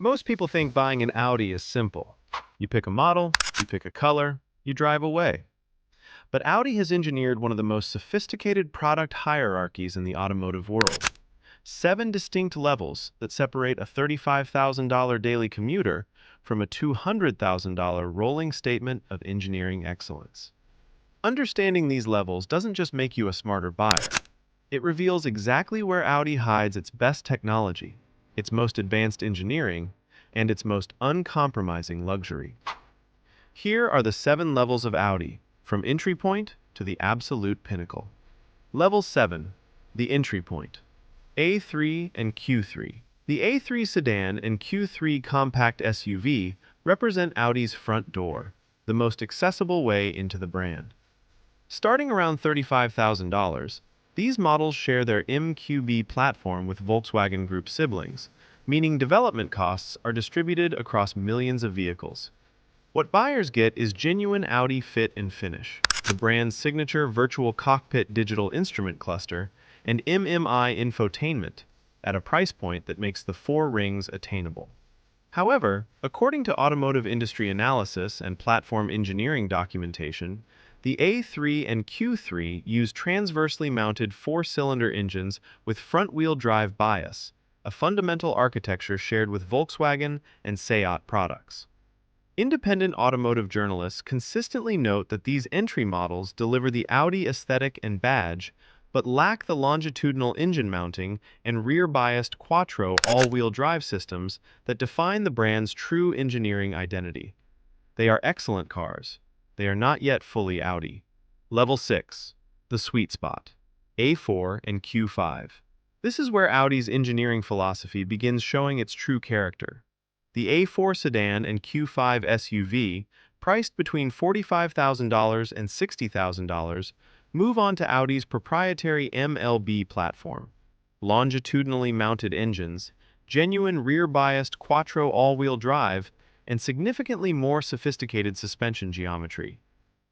Most people think buying an Audi is simple. You pick a model, you pick a color, you drive away. But Audi has engineered one of the most sophisticated product hierarchies in the automotive world. 7 distinct levels that separate a $35,000 daily commuter from a $200,000 rolling statement of engineering excellence. Understanding these levels doesn't just make you a smarter buyer. It reveals exactly where Audi hides its best technology, its most advanced engineering, and its most uncompromising luxury. Here are the 7 levels of Audi, from entry point to the absolute pinnacle. Level 7, the entry point. A3 and Q3. The A3 sedan and Q3 compact SUV represent Audi's front door, the most accessible way into the brand. Starting around $35,000, these models share their MQB platform with Volkswagen Group siblings, meaning development costs are distributed across millions of vehicles. What buyers get is genuine Audi fit and finish, the brand's signature virtual cockpit digital instrument cluster, and MMI infotainment at a price point that makes the four rings attainable. However, according to automotive industry analysis and platform engineering documentation, the A3 and Q3 use transversely mounted four-cylinder engines with front-wheel drive bias, a fundamental architecture shared with Volkswagen and Seat products. Independent automotive journalists consistently note that these entry models deliver the Audi aesthetic and badge, but lack the longitudinal engine mounting and rear-biased quattro all-wheel drive systems that define the brand's true engineering identity. They are excellent cars. They are not yet fully Audi. Level 6. The sweet spot. A4 and Q5. This is where Audi's engineering philosophy begins showing its true character. The A4 sedan and Q5 SUV, priced between $45,000 and $60,000, move on to Audi's proprietary MLB platform. Longitudinally mounted engines, genuine rear-biased quattro all-wheel drive, and significantly more sophisticated suspension geometry.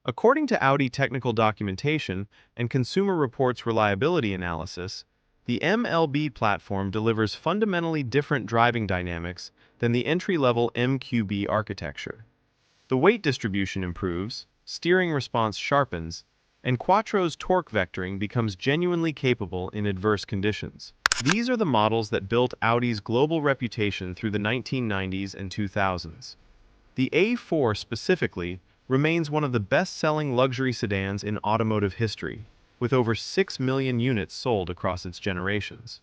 According to Audi technical documentation and Consumer Reports reliability analysis, the MLB platform delivers fundamentally different driving dynamics than the entry-level MQB architecture. The weight distribution improves, steering response sharpens, and Quattro's torque vectoring becomes genuinely capable in adverse conditions. These are the models that built Audi's global reputation through the 1990s and 2000s. The A4 specifically remains one of the best-selling luxury sedans in automotive history, with over 6 million units sold across its generations.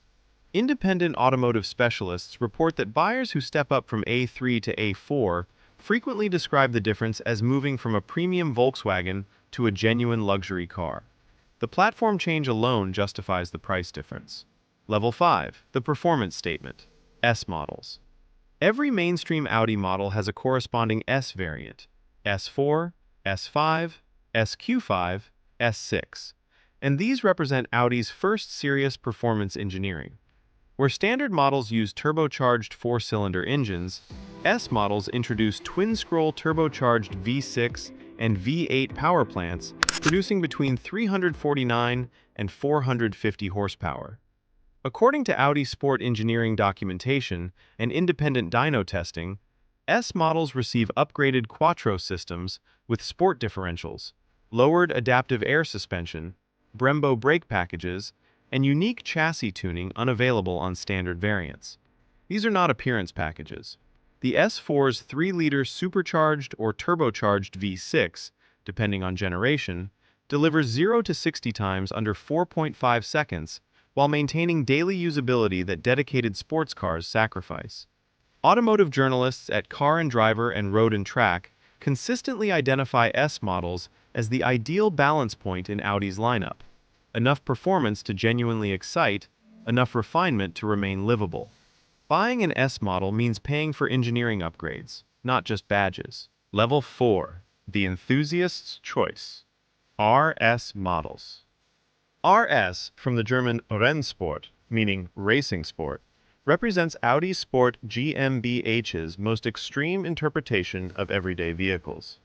Independent automotive specialists report that buyers who step up from A3 to A4 frequently describe the difference as moving from a premium Volkswagen to a genuine luxury car. The platform change alone justifies the price difference. Level 5. The performance statement. S models. Every mainstream Audi model has a corresponding S variant: S4, S5, SQ5, S6. And these represent Audi's first serious performance engineering. Where standard models use turbocharged four-cylinder engines, S models introduce twin-scroll turbocharged V6 and V8 power plants, producing between 349 and 450 horsepower. According to Audi Sport engineering documentation and independent dyno testing, S models receive upgraded Quattro systems with sport differentials, lowered adaptive air suspension, Brembo brake packages, and unique chassis tuning unavailable on standard variants. These are not appearance packages. The S4's 3-liter supercharged or turbocharged V6, depending on generation, delivers 0 to 60 times under 4.5 seconds while maintaining daily usability that dedicated sports cars sacrifice. Automotive journalists at Car and Driver and Road and Track consistently identify S models as the ideal balance point in Audi's lineup. Enough performance to genuinely excite, enough refinement to remain livable. Buying an S model means paying for engineering upgrades, not just badges. Level 4. The enthusiast's choice. RS models. RS, from the German Rennsport, meaning racing sport, represents Audi Sport GmbH's most extreme interpretation of everyday vehicles.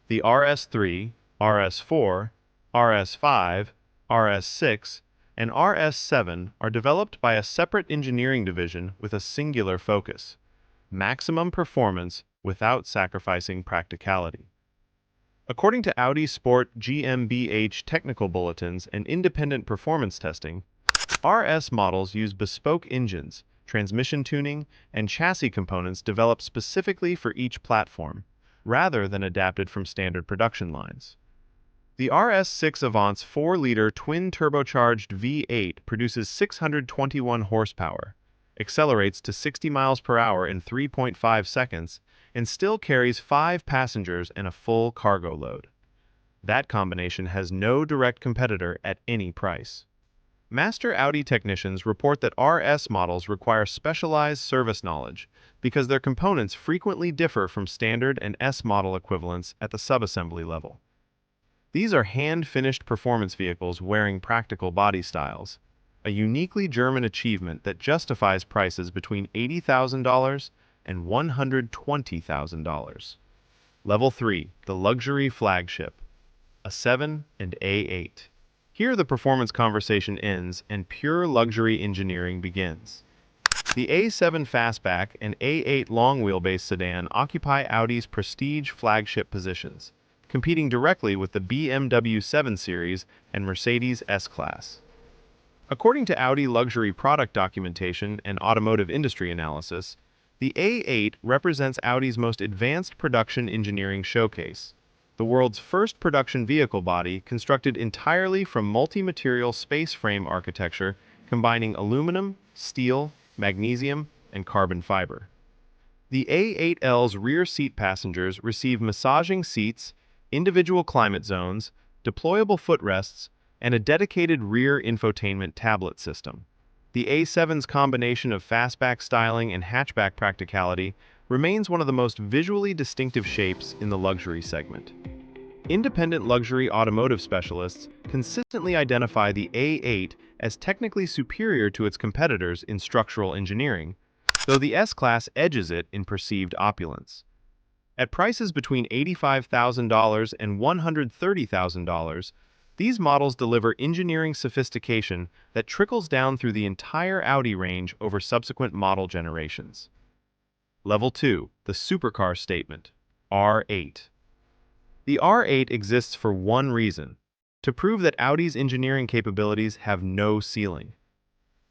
The RS3, RS4, RS5, RS6, and RS7 are developed by a separate engineering division with a singular focus: maximum performance without sacrificing practicality. According to Audi Sport GmbH technical bulletins and independent performance testing, RS models use bespoke engines, transmission tuning, and chassis components developed specifically for each platform, rather than adapted from standard production lines. The RS6 Avant's 4-liter twin-turbocharged V8 produces 621 horsepower, accelerates to 60 miles per hour in 3.5 seconds, and still carries 5 passengers and a full cargo load. That combination has no direct competitor at any price. Master Audi technicians report that RS models require specialized service knowledge because their components frequently differ from standard and S model equivalents at the subassembly level. These are hand-finished performance vehicles wearing practical body styles, a uniquely German achievement that justifies prices between $80,000 and $120,000. Level 3, the luxury flagship, A7 and A8. Here the performance conversation ends and pure luxury engineering begins. The A7 Fastback and A8 long-wheelbase sedan occupy Audi's prestige flagship positions, competing directly with the BMW 7 Series and Mercedes S-Class. According to Audi luxury product documentation and automotive industry analysis, the A8 represents Audi's most advanced production engineering showcase, the world's first production vehicle body constructed entirely from multi-material space frame architecture combining aluminum, steel, magnesium, and carbon fiber. The A8L's rear seat passengers receive massaging seats, individual climate zones, deployable footrests, and a dedicated rear infotainment tablet system. The A7's combination of fastback styling and hatchback practicality remains one of the most visually distinctive shapes in the luxury segment. Independent luxury automotive specialists consistently identify the A8 as technically superior to its competitors in structural engineering, though the S-Class edges it in perceived opulence. At prices between $85,000 and $130,000, these models deliver engineering sophistication that trickles down through the entire Audi range over subsequent model generations. Level 2, the supercar statement, R8. The R8 exists for one reason, to prove that Audi's engineering capabilities have no ceiling.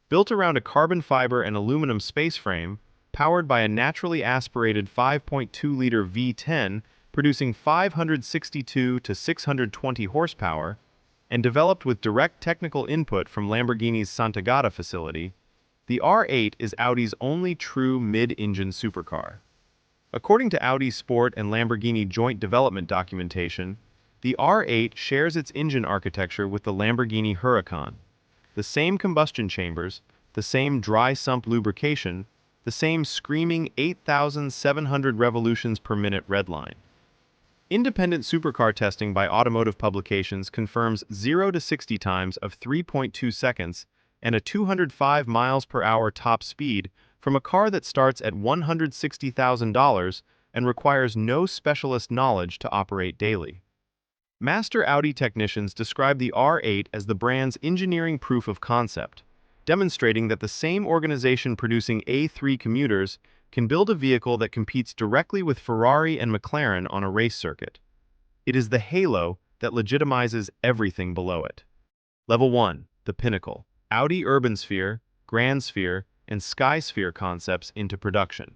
Built around a carbon fiber and aluminum space frame, powered by a naturally aspirated 5.2-liter V10 producing 562 to 620 horsepower, and developed with direct technical input from Lamborghini's Sant'Agata facility, the R8 is Audi's only true mid-engine supercar. According to Audi Sport and Lamborghini joint development documentation, the R8 shares its engine architecture with the Lamborghini Huracan. The same combustion chambers, the same dry sump lubrication, the same screaming 8,700 revolutions per minute redline. Independent supercar testing by automotive publications confirms 0 to 60 times of 3.2 seconds and a 205 miles per hour top speed from a car that starts at $160,000 and requires no specialist knowledge to operate daily. Master Audi technicians describe the R8 as the brand's engineering proof of concept, demonstrating that the same organization producing A3 commuters can build a vehicle that competes directly with Ferrari and McLaren on a race circuit. It is the halo that legitimizes everything below it. Level 1, the pinnacle. Audi Urban Sphere, Grand Sphere, and Sky Sphere concepts into production.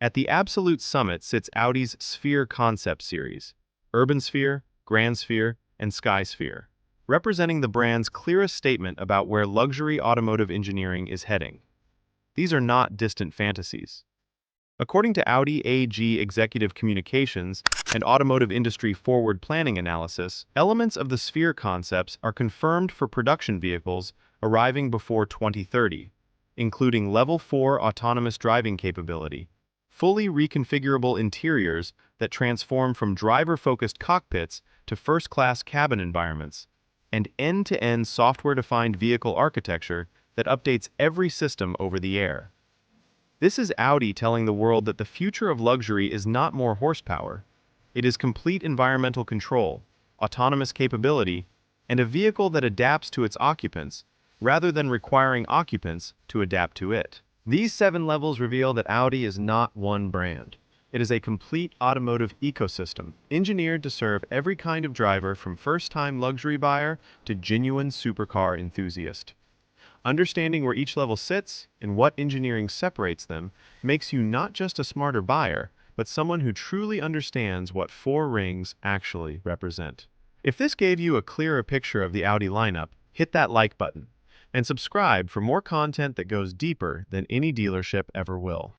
At the absolute summit sits Audi's Sphere concept series, Urban Sphere, Grand Sphere, and Sky Sphere, representing the brand's clearest statement about where luxury automotive engineering is heading. These are not distant fantasies. According to Audi AG Executive Communications and Automotive Industry Forward Planning Analysis, elements of the Sphere concepts are confirmed for production vehicles arriving before 2030, including Level 4 autonomous driving capability, fully reconfigurable interiors that transform from driver-focused cockpits to first-class cabin environments, and end-to-end software-defined vehicle architecture that updates every system over the air. This is Audi telling the world that the future of luxury is not more horsepower. It is complete environmental control, autonomous capability, and a vehicle that adapts to its occupants rather than requiring occupants to adapt to it. These 7 levels reveal that Audi is not one brand. It is a complete automotive ecosystem, engineered to serve every kind of driver from first-time luxury buyer to genuine supercar enthusiast. Understanding where each level sits and what engineering separates them makes you not just a smarter buyer, but someone who truly understands what 4 rings actually represent. If this gave you a clearer picture of the Audi lineup, hit that like button and subscribe for more content that goes deeper than any dealership ever will.